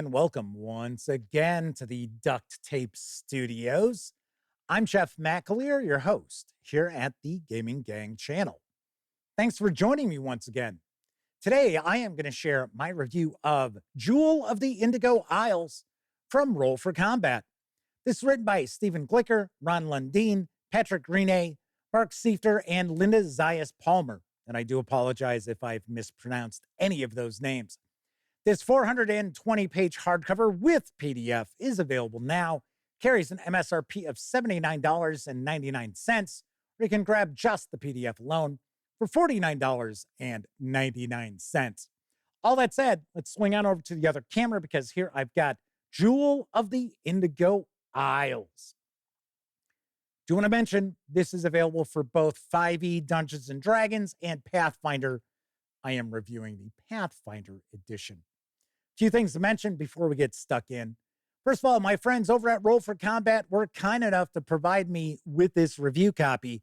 And welcome once again to the Duct Tape Studios. I'm Jeff McAleer, your host here at the Gaming Gang channel. Thanks for joining me once again. Today, I am going to share my review of Jewel of the Indigo Isles from Roll for Combat. This is written by Stephen Glicker, Ron Lundeen, Patrick Greenay, Mark Seifter, and Linda Zayas Palmer. And I do apologize if I've mispronounced any of those names. This 420-page hardcover with PDF is available now, carries an MSRP of $79.99, or you can grab just the PDF alone for $49.99. All that said, let's swing on over to the other camera because here I've got Jewel of the Indigo Isles. Do want to mention this is available for both 5e Dungeons and Dragons and Pathfinder. I am reviewing the Pathfinder edition. Few things to mention before we get stuck in. First of all, my friends over at Roll for Combat were kind enough to provide me with this review copy,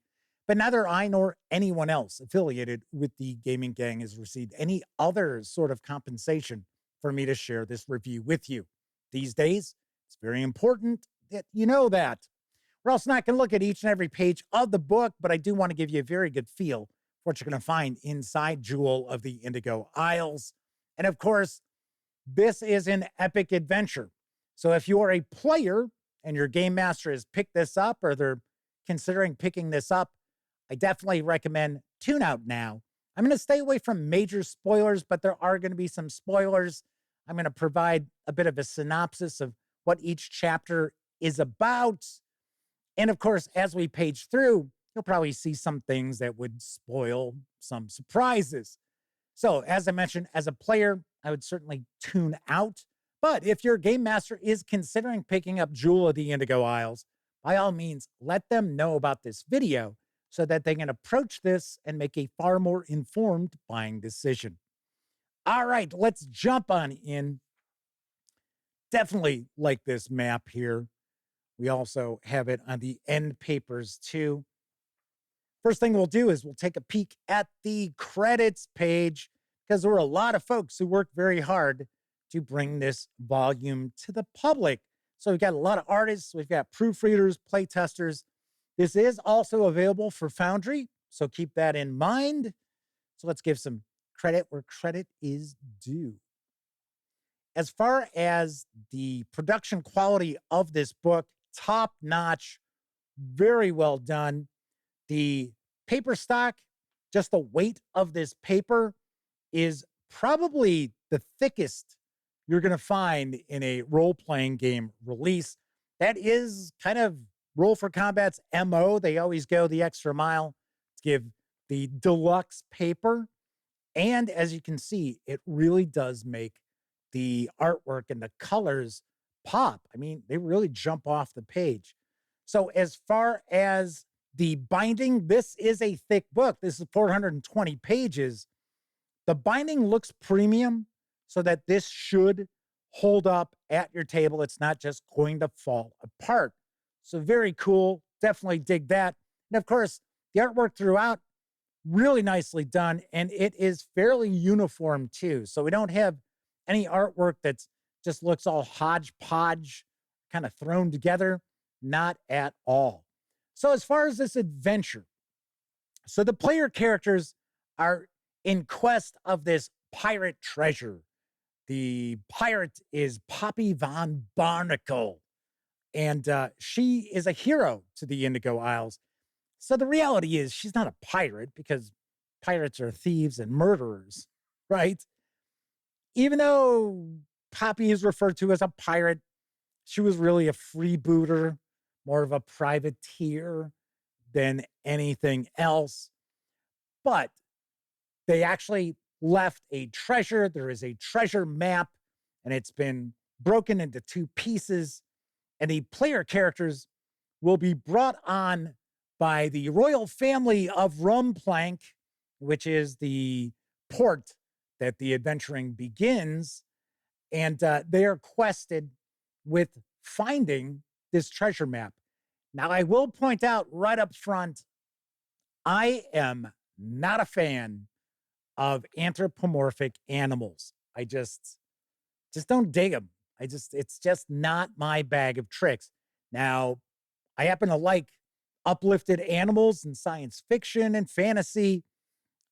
but neither I nor anyone else affiliated with the Gaming Gang has received any other sort of compensation for me to share this review with you. These days, it's very important that you know that. We're also not going to look at each and every page of the book, but I do want to give you a very good feel for what you're going to find inside Jewel of the Indigo Isles. And of course, this is an epic adventure. So if you are a player and your game master has picked this up or they're considering picking this up, I definitely recommend tune out now. I'm going to stay away from major spoilers, but there are going to be some spoilers. I'm going to provide a bit of a synopsis of what each chapter is about. And of course, as we page through, you'll probably see some things that would spoil some surprises. So as I mentioned, as a player, I would certainly tune out. But if your game master is considering picking up Jewel of the Indigo Isles, by all means, let them know about this video so that they can approach this and make a far more informed buying decision. All right, let's jump on in. Definitely like this map here. We also have it on the end papers too. First thing we'll do is we'll take a peek at the credits page because there were a lot of folks who worked very hard to bring this volume to the public. So we've got a lot of artists, we've got proofreaders, playtesters. This is also available for Foundry, so keep that in mind. So let's give some credit where credit is due. As far as the production quality of this book, top notch, very well done. The paper stock, just the weight of this paper is probably the thickest you're going to find in a role-playing game release. That is kind of Roll for Combat's MO. They always go the extra mile to give the deluxe paper. And as you can see, it really does make the artwork and the colors pop. I mean, they really jump off the page. So as far as the binding, this is a thick book. This is 420 pages. The binding looks premium so that this should hold up at your table. It's not just going to fall apart. So very cool. Definitely dig that. And of course, the artwork throughout, really nicely done. And it is fairly uniform too. So we don't have any artwork that's just looks all hodgepodge, kind of thrown together. Not at all. So as far as this adventure, so the player characters are in quest of this pirate treasure. The pirate is Poppy Von Barnacle, and she is a hero to the Indigo Isles. So the reality is she's not a pirate because pirates are thieves and murderers, right? Even though Poppy is referred to as a pirate, she was really a freebooter, more of a privateer than anything else. But they actually left a treasure. There is a treasure map, and it's been broken into two pieces. And the player characters will be brought on by the royal family of Rumplank, which is the port that the adventuring begins. And they are quested with finding this treasure map. Now, I will point out right up front, I am not a fan of anthropomorphic animals. I just don't dig them. It's just not my bag of tricks. Now, I happen to like uplifted animals and science fiction and fantasy.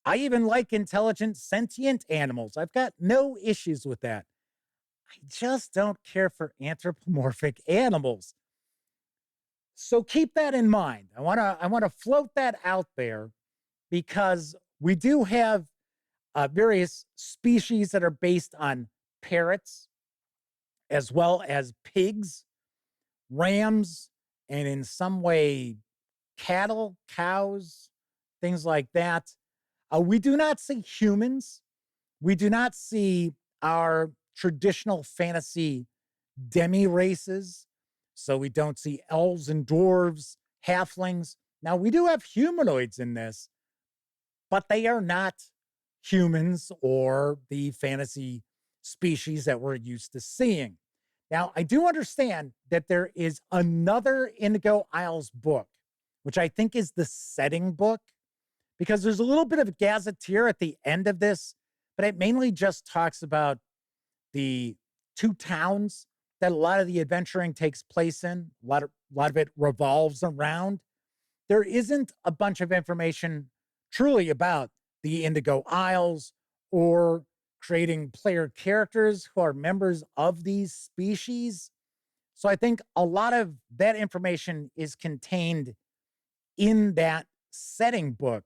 I even like intelligent, sentient animals. I've got no issues with that. I just don't care for anthropomorphic animals. So keep that in mind. I want to float that out there because we do have various species that are based on parrots, as well as pigs, rams, and in some way cattle, cows, things like that. We do not see humans. We do not see our traditional fantasy demi races. So we don't see elves and dwarves, halflings. Now, we do have humanoids in this, but they are not humans or the fantasy species that we're used to seeing. Now, I do understand that there is another Indigo Isles book, which I think is the setting book, because there's a little bit of a gazetteer at the end of this, but it mainly just talks about the two towns that a lot of the adventuring takes place in. A lot of it revolves around. There isn't a bunch of information truly about the Indigo Isles or creating player characters who are members of these species. So I think a lot of that information is contained in that setting book.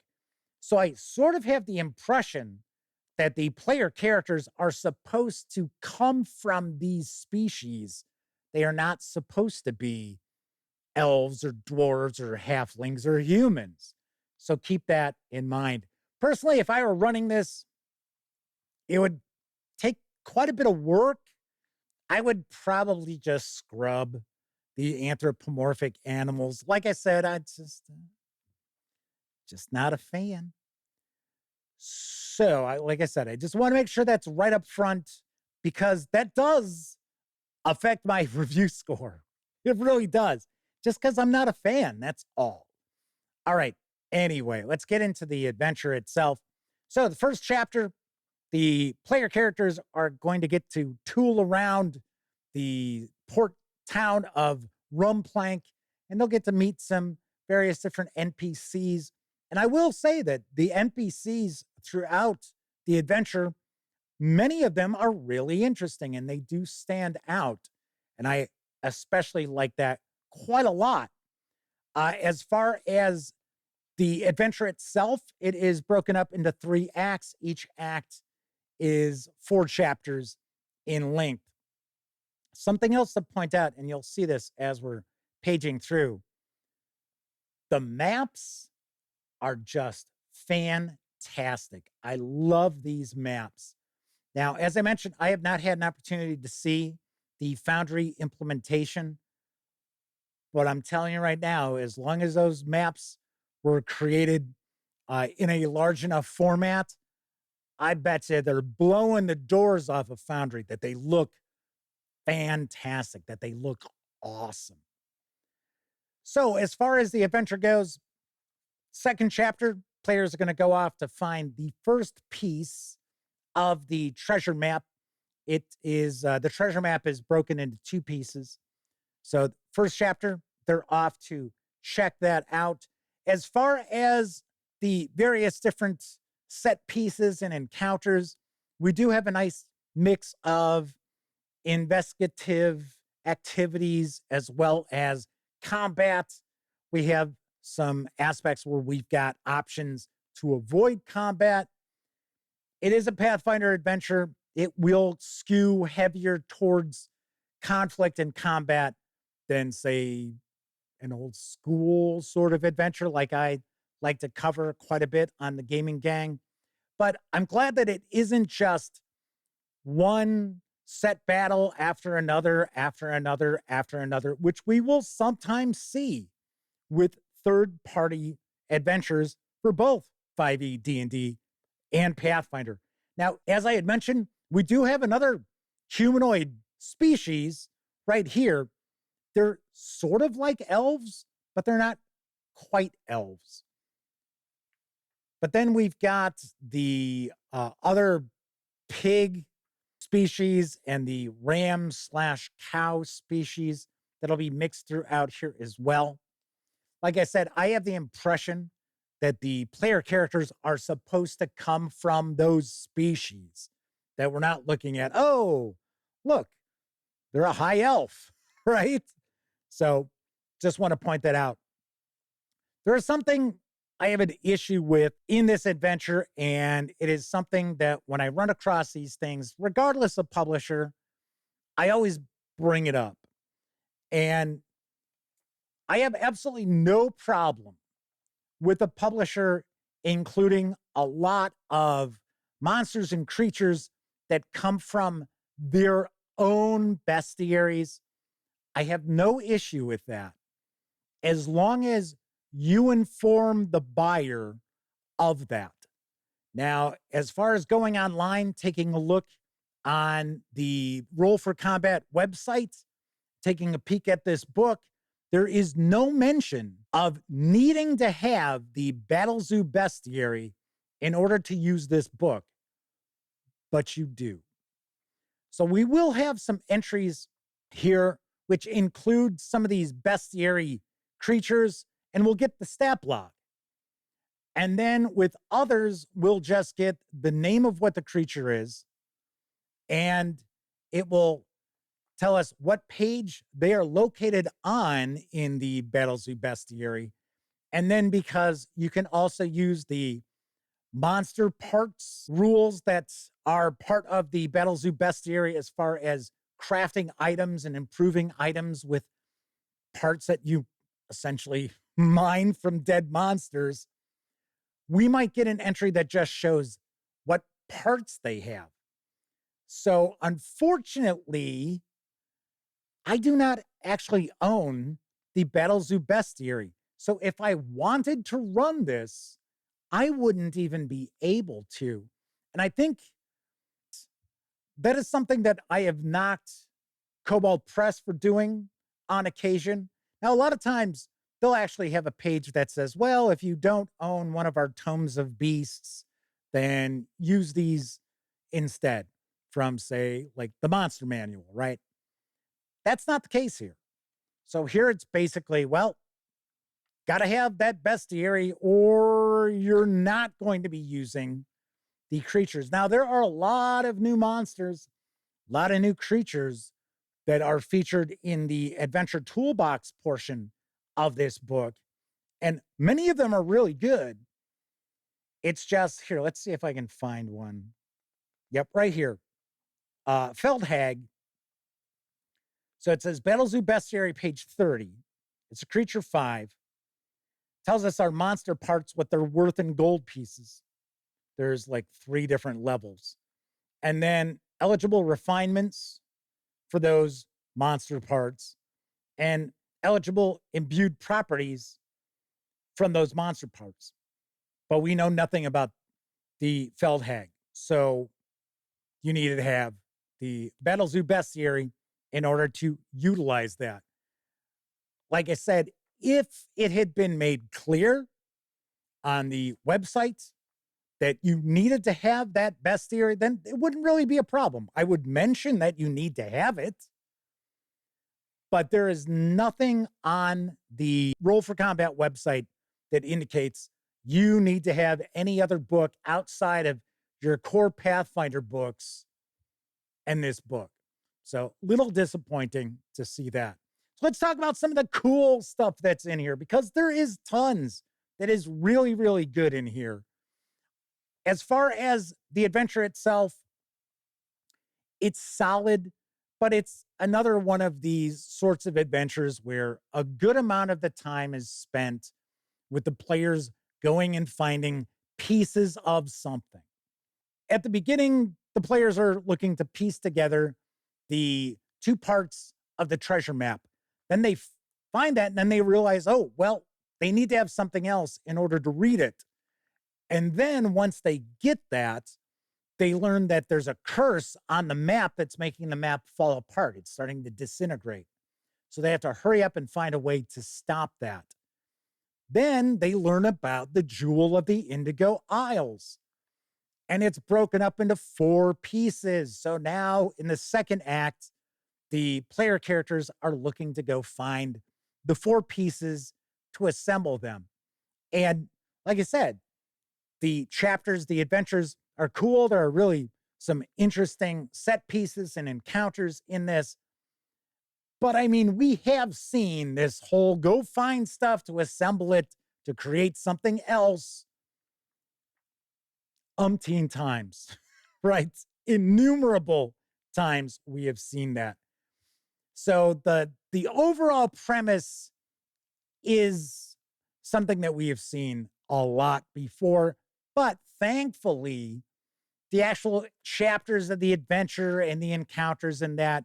So I sort of have the impression that the player characters are supposed to come from these species. They are not supposed to be elves or dwarves or halflings or humans. So keep that in mind. Personally, if I were running this, it would take quite a bit of work. I would probably just scrub the anthropomorphic animals. Like I said, I just not a fan. So, like I said, I just want to make sure that's right up front because that does affect my review score. It really does. Just because I'm not a fan, that's all. All right. Anyway, let's get into the adventure itself. So, the first chapter, the player characters are going to get to tool around the port town of Rumplank, and they'll get to meet some various different NPCs. And I will say that the NPCs throughout the adventure, many of them are really interesting and they do stand out. And I especially like that quite a lot. As far as the adventure itself, it is broken up into 3 acts. Each act is 4 chapters in length. Something else to point out, and you'll see this as we're paging through, the maps are just fantastic. I love these maps. Now, as I mentioned, I have not had an opportunity to see the Foundry implementation, but I'm telling you right now, as long as those maps were created in a large enough format, I bet you they're blowing the doors off of Foundry, that they look fantastic, that they look awesome. So, as far as the adventure goes, second chapter, players are going to go off to find the first piece of the treasure map. It is the treasure map is broken into 2 pieces. So, first chapter, they're off to check that out. As far as the various different set pieces and encounters, we do have a nice mix of investigative activities as well as combat. We have some aspects where we've got options to avoid combat. It is a Pathfinder adventure. It will skew heavier towards conflict and combat than, say, an old school sort of adventure like I like to cover quite a bit on the Gaming Gang. But I'm glad that it isn't just one set battle after another, after another, after another, which we will sometimes see with third-party adventures for both 5e D&D and Pathfinder. Now, as I had mentioned, we do have another humanoid species right here. They're sort of like elves, but they're not quite elves. But then we've got the other pig species and the ram slash cow species that'll be mixed throughout here as well. Like I said, I have the impression that the player characters are supposed to come from those species, that we're not looking at, oh, look, they're a high elf, right? So just want to point that out. There is something I have an issue with in this adventure, and it is something that when I run across these things, regardless of publisher, I always bring it up. And I have absolutely no problem with a publisher including a lot of monsters and creatures that come from their own bestiaries. I have no issue with that, as long as you inform the buyer of that. Now, as far as going online, taking a look on the Roll for Combat website, taking a peek at this book, there is no mention of needing to have the Battle Zoo bestiary in order to use this book, but you do. So we will have some entries here which include some of these bestiary creatures, and we'll get the stat block. And then with others, we'll just get the name of what the creature is, and it will tell us what page they are located on in the Battle Zoo bestiary. And then because you can also use the monster parts rules that are part of the Battle Zoo bestiary as far as crafting items and improving items with parts that you essentially mine from dead monsters, we might get an entry that just shows what parts they have. So unfortunately, I do not actually own the Battle Zoo bestiary. So if I wanted to run this, I wouldn't even be able to. And I think that is something that I have knocked Cobalt Press for doing on occasion. Now, a lot of times they'll actually have a page that says, well, if you don't own one of our tomes of beasts, then use these instead from, say, like the monster manual, right? That's not the case here. So here it's basically, well, got to have that bestiary or you're not going to be using the creatures. Now, there are a lot of new monsters, a lot of new creatures that are featured in the Adventure Toolbox portion of this book. And many of them are really good. It's just, here, let's see if I can find one. Yep, right here. Feldhag. So it says Battle Zoo Bestiary, page 30. It's a creature 5. Tells us our monster parts, what they're worth in gold pieces. There's like 3 different levels. And then eligible refinements for those monster parts and eligible imbued properties from those monster parts. But we know nothing about the Feldhag. So you need to have the Battle Zoo bestiary in order to utilize that. Like I said, if it had been made clear on the website that you needed to have that bestiary, then it wouldn't really be a problem. I would mention that you need to have it, but there is nothing on the Roll for Combat website that indicates you need to have any other book outside of your core Pathfinder books and this book. So little disappointing to see that. So let's talk about some of the cool stuff that's in here, because there is tons that is really, really good in here. As far as the adventure itself, it's solid, but it's another one of these sorts of adventures where a good amount of the time is spent with the players going and finding pieces of something. At the beginning, the players are looking to piece together the 2 parts of the treasure map. Then they find that, and then they realize, oh, well, they need to have something else in order to read it. And then once they get that, they learn that there's a curse on the map that's making the map fall apart. It's starting to disintegrate. So they have to hurry up and find a way to stop that. Then they learn about the Jewel of the Indigo Isles. and it's broken up into 4 pieces. So now in the second act, the player characters are looking to go find the 4 pieces to assemble them. And like I said, the chapters, the adventures are cool. There are really some interesting set pieces and encounters in this. But I mean, we have seen this whole go find stuff to assemble it to create something else umpteen times, right? Innumerable times we have seen that. So the overall premise is something that we have seen a lot before, but thankfully, the actual chapters of the adventure and the encounters in that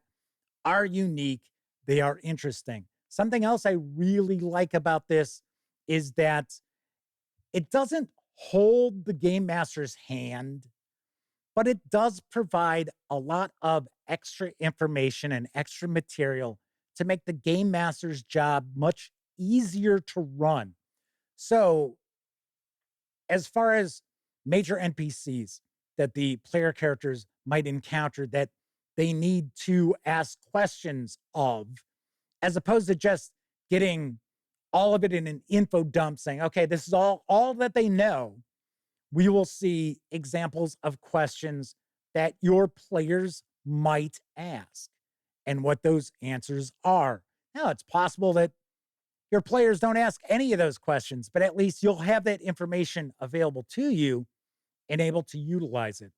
are unique. They are interesting. Something else I really like about this is that it doesn't hold the game master's hand, but it does provide a lot of extra information and extra material to make the game master's job much easier to run. So, as far as major NPCs that the player characters might encounter that they need to ask questions of, as opposed to just getting all of it in an info dump saying, okay, this is all that they know, we will see examples of questions that your players might ask and what those answers are. Now, it's possible that your players don't ask any of those questions, but at least you'll have that information available to you and able to utilize it.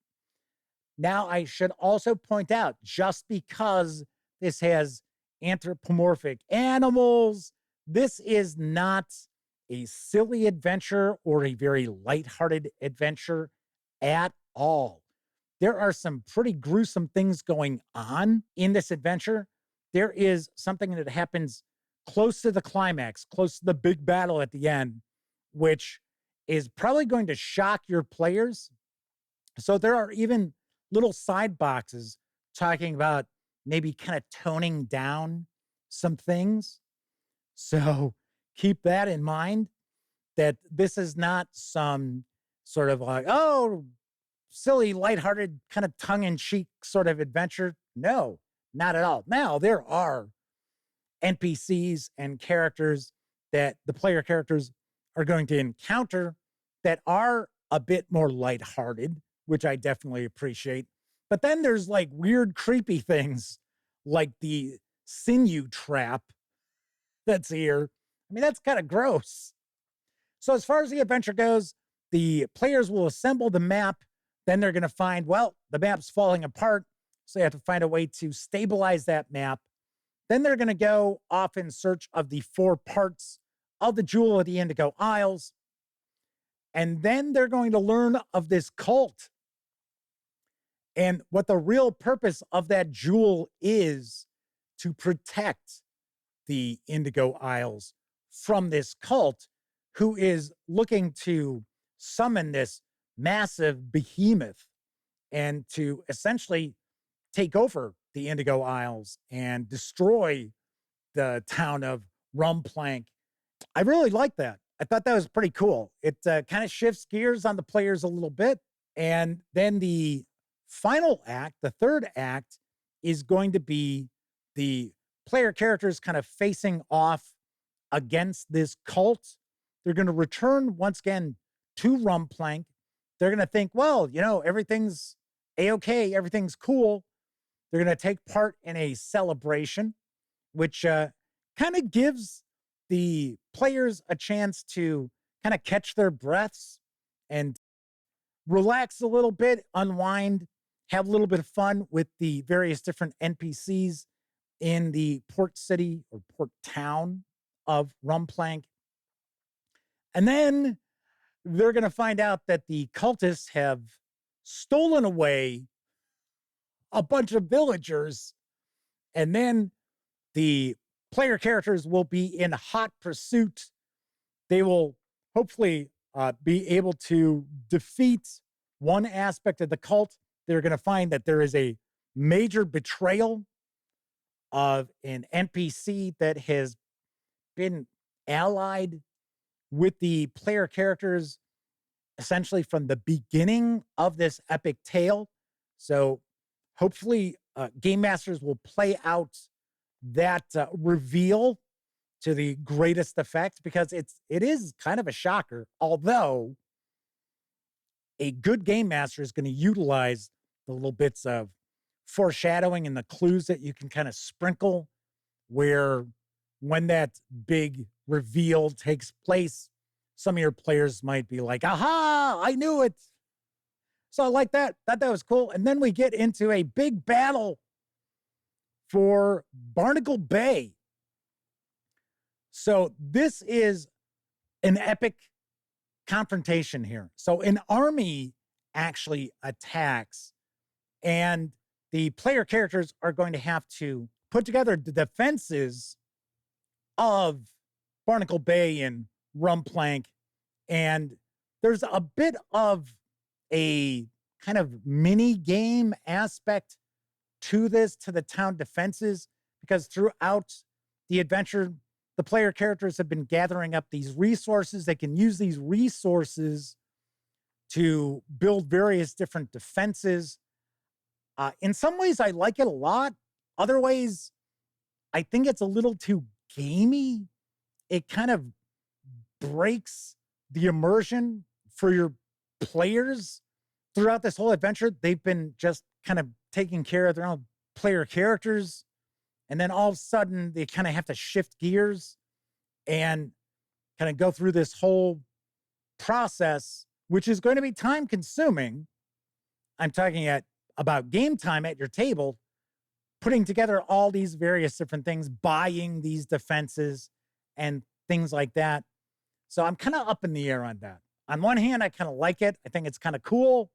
Now, I should also point out just because this has anthropomorphic animals, this is not a silly adventure or a very lighthearted adventure at all. There are some pretty gruesome things going on in this adventure. There is something that happens close to the climax, close to the big battle at the end, which is probably going to shock your players. So there are even little side boxes talking about maybe kind of toning down some things. So keep that in mind, that this is not some sort of like, oh, silly, lighthearted, kind of tongue in cheek sort of adventure. No, not at all. Now, there are NPCs and characters that the player characters are going to encounter that are a bit more lighthearted, which I definitely appreciate. But then there's like weird, creepy things like the sinew trap that's here. I mean, that's kind of gross. So, as far as the adventure goes, the players will assemble the map. Then they're going to find, well, the map's falling apart. So, they have to find a way to stabilize that map. Then they're going to go off in search of the 4 parts of the Jewel of the Indigo Isles. And then they're going to learn of this cult and what the real purpose of that jewel is to protect the Indigo Isles from this cult who is looking to summon this massive behemoth and to essentially take over the Indigo Isles and destroy the town of Rumplank. I really like that. I thought that was pretty cool. It kind of shifts gears on the players a little bit. And then the final act, the third act, is going to be the player characters kind of facing off against this cult. They're going to return once again to Rumplank. They're going to think, well, you know, everything's A-okay, everything's cool. They're going to take part in a celebration, which kind of gives the players a chance to kind of catch their breaths and relax a little bit, unwind, have a little bit of fun with the various different NPCs in the port city or port town of Rumplank. And then they're going to find out that the cultists have stolen away a bunch of villagers. And then the player characters will be in hot pursuit. They will hopefully be able to defeat one aspect of the cult. They're going to find that there is a major betrayal of an NPC that has been allied with the player characters essentially from the beginning of this epic tale. So hopefully, game masters will play out that reveal to the greatest effect, because it is kind of a shocker. Although a good game master is going to utilize the little bits of foreshadowing and the clues that you can kind of sprinkle, where when that big reveal takes place, some of your players might be like, aha, I knew it. So I like that. Thought that was cool. And then we get into a big battle for Barnacle Bay. So this is an epic confrontation here. So an army actually attacks, and the player characters are going to have to put together the defenses of Barnacle Bay and Rumplank. And there's a bit of a kind of mini game aspect to this, to the town defenses, because throughout the adventure, the player characters have been gathering up these resources. They can use these resources to build various different defenses. In some ways, I like it a lot. Other ways, I think it's a little too gamey. It kind of breaks the immersion for your players throughout this whole adventure. They've been just kind of taking care of their own player characters. And then all of a sudden, they kind of have to shift gears and kind of go through this whole process, which is going to be time consuming. I'm talking about game time at your table, putting together all these various different things, buying these defenses and things like that. So I'm kind of up in the air on that. On one hand, I kind of like it. I think it's kind of cool.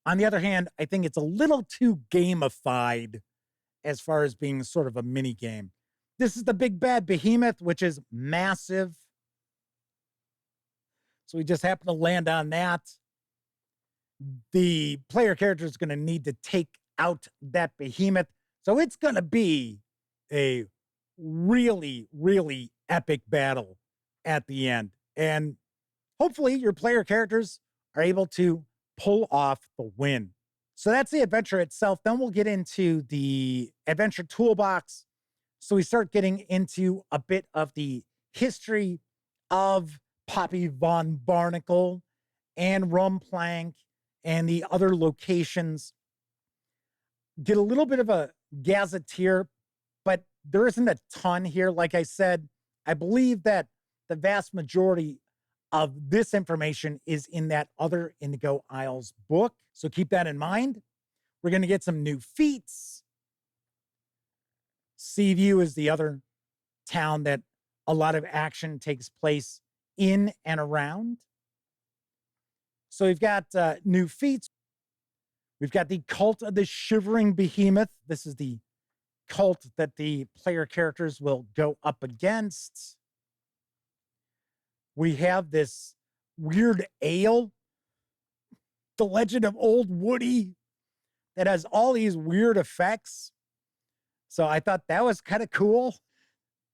On the other hand, I think it's a little too gamified as far as being sort of a mini game. This is the big bad behemoth, which is massive. So we just happen to land on that. The player character is going to need to take out that behemoth. So it's going to be a really, really epic battle at the end. And hopefully your player characters are able to pull off the win. So that's the adventure itself. Then we'll get into the adventure toolbox. So we start getting into a bit of the history of Poppy von Barnacle and Rumplank and the other locations. Get a little bit of a gazetteer, but there isn't a ton here. Like I said, I believe that the vast majority of this information is in that other Indigo Isles book. So keep that in mind. We're going to get some new feats. Seaview is the other town that a lot of action takes place in and around. So we've got new feats. We've got the Cult of the Shivering Behemoth. This is the cult that the player characters will go up against. We have this weird ale, the Legend of Old Woody, that has all these weird effects. So I thought that was kind of cool.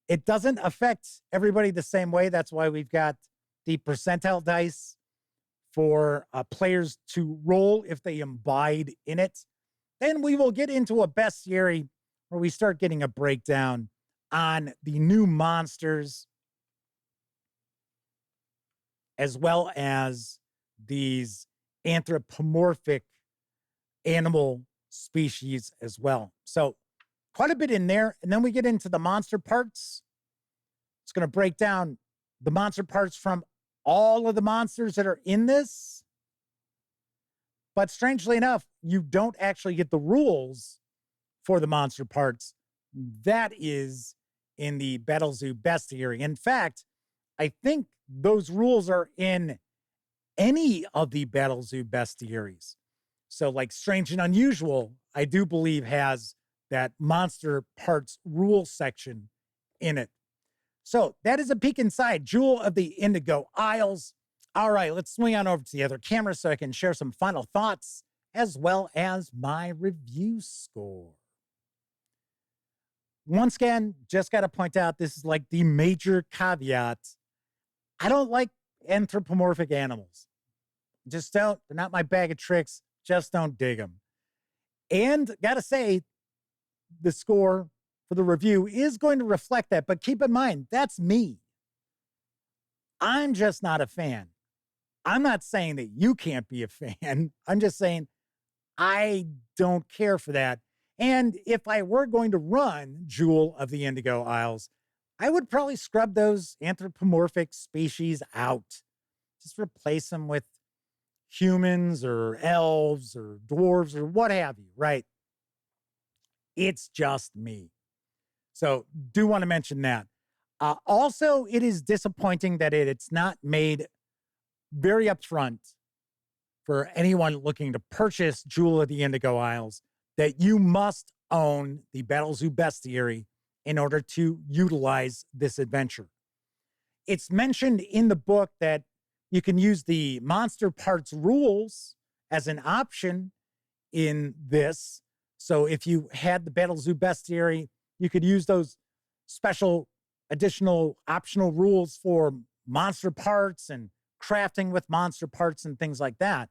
It doesn't affect everybody the same way. That's why we've got the percentile dice for players to roll if they imbibe in it. Then we will get into a bestiary where we start getting a breakdown on the new monsters, as well as these anthropomorphic animal species as well. So quite a bit in there. And then we get into the monster parts. It's going to break down the monster parts from all of the monsters that are in this. But strangely enough, you don't actually get the rules for the monster parts. That is in the Battle Zoo Bestiary. In fact, I think those rules are in any of the Battle Zoo Bestiaries. So like Strange and Unusual, I do believe has that monster parts rule section in it. So that is a peek inside Jewel of the Indigo Isles. All right, let's swing on over to the other camera so I can share some final thoughts as well as my review score. Once again, just got to point out, this is like the major caveat. I don't like anthropomorphic animals. Just don't. They're not my bag of tricks. Just don't dig them. And gotta say, the score for the review is going to reflect that. But keep in mind, that's me. I'm just not a fan. I'm not saying that you can't be a fan. I'm just saying I don't care for that. And if I were going to run Jewel of the Indigo Isles, I would probably scrub those anthropomorphic species out. Just replace them with humans or elves or dwarves or what have you, right? It's just me. So, do want to mention that. Also, it is disappointing that it's not made very upfront for anyone looking to purchase Jewel of the Indigo Isles that you must own the Battle Zoo Bestiary in order to utilize this adventure. It's mentioned in the book that you can use the monster parts rules as an option in this. So if you had the Battle Zoo Bestiary, you could use those special additional optional rules for monster parts and crafting with monster parts and things like that.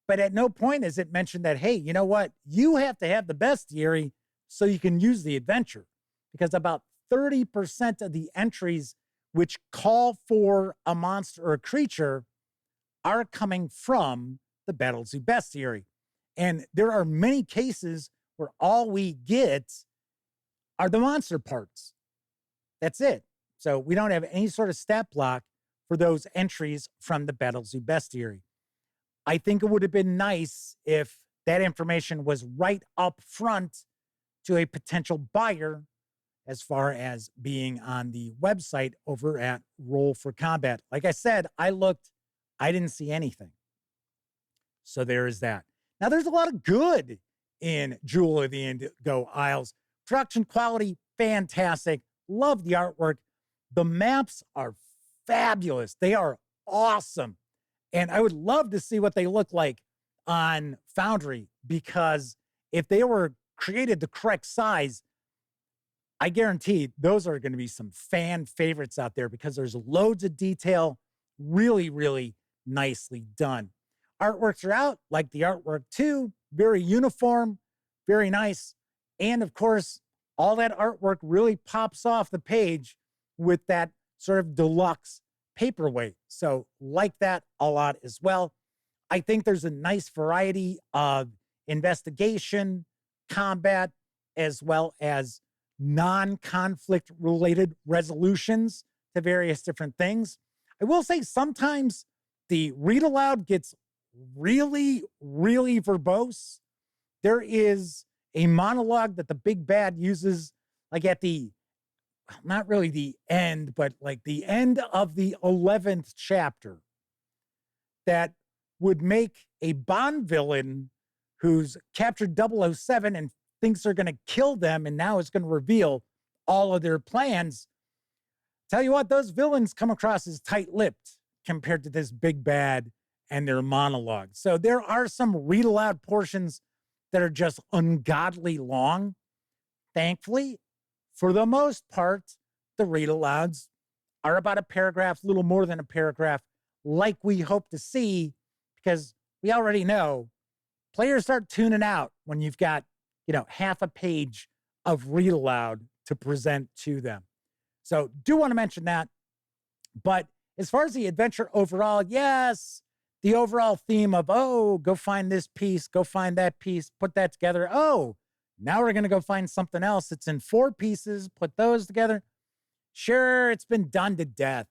But at no point is it mentioned that, hey, you know what? You have to have the bestiary so you can use the adventure, because about 30% of the entries which call for a monster or a creature are coming from the Battle Zoo Bestiary. And there are many cases where all we get are the monster parts. That's it. So we don't have any sort of stat block for those entries from the Battle Zoo Bestiary. I think it would have been nice if that information was right up front to a potential buyer as far as being on the website over at Roll for Combat. Like I said, I looked, I didn't see anything. So there is that. Now, there's a lot of good in Jewel of the Indigo Isles. Production quality, fantastic. Love the artwork. The maps are fabulous. They are awesome. And I would love to see what they look like on Foundry, because if they were created the correct size, I guarantee those are going to be some fan favorites out there, because there's loads of detail, really, really nicely done. Artwork throughout, like the artwork too, very uniform, very nice. And of course, all that artwork really pops off the page with that sort of deluxe paperweight. So like that a lot as well. I think there's a nice variety of investigation, combat, as well as non-conflict related resolutions to various different things. I will say sometimes the read aloud gets really, really verbose. There is a monologue that the big bad uses, like at the, not really the end, but like the end of the 11th chapter, that would make a Bond villain who's captured 007 and thinks they're going to kill them and now is going to reveal all of their plans. Tell you what, those villains come across as tight-lipped compared to this big bad and their monologue. So there are some read aloud portions that are just ungodly long. Thankfully, for the most part, the read alouds are about a paragraph, a little more than a paragraph, like we hope to see, because we already know players start tuning out when you've got, half a page of read aloud to present to them. So do want to mention that. But as far as the adventure overall, yes, the overall theme of, go find this piece, go find that piece, put that together. Oh, now we're going to go find something else. It's in 4 pieces, put those together. Sure, it's been done to death.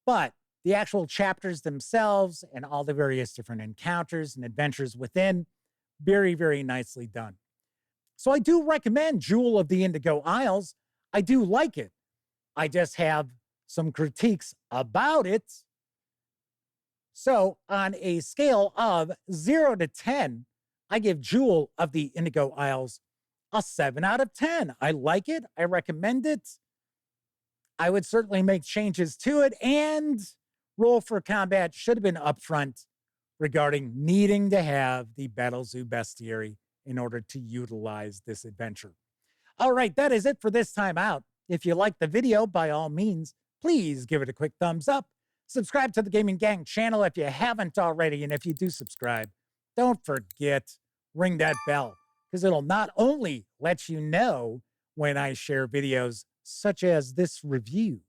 But the actual chapters themselves and all the various different encounters and adventures within, very, very nicely done. So I do recommend Jewel of the Indigo Isles. I do like it. I just have some critiques about it. So on a scale of 0 to 10, I give Jewel of the Indigo Isles a 7 out of 10. I like it. I recommend it. I would certainly make changes to it, and Roll for Combat should have been upfront regarding needing to have the Battle Zoo Bestiary in order to utilize this adventure. All right, that is it for this time out. If you liked the video, by all means, please give it a quick thumbs up. Subscribe to the Gaming Gang channel if you haven't already. And if you do subscribe, don't forget, ring that bell, because it'll not only let you know when I share videos such as this review,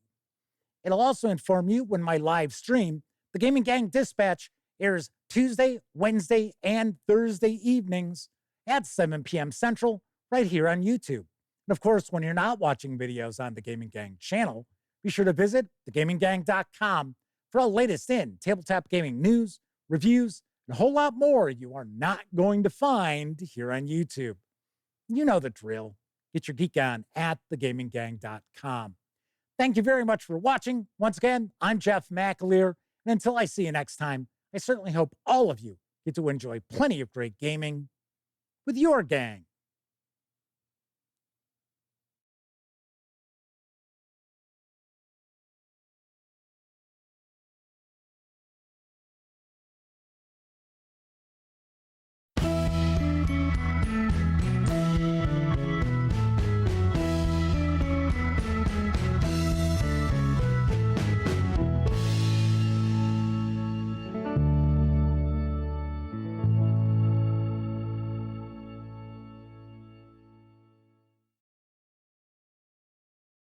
it'll also inform you when my live stream, the Gaming Gang Dispatch, airs Tuesday, Wednesday, and Thursday evenings at 7 p.m. Central, right here on YouTube. And of course, when you're not watching videos on the Gaming Gang channel, be sure to visit thegaminggang.com for all latest in tabletop gaming news, reviews, and a whole lot more you are not going to find here on YouTube. You know the drill. Get your geek on at thegaminggang.com. Thank you very much for watching. Once again, I'm Jeff McAleer, and until I see you next time, I certainly hope all of you get to enjoy plenty of great gaming with your gang.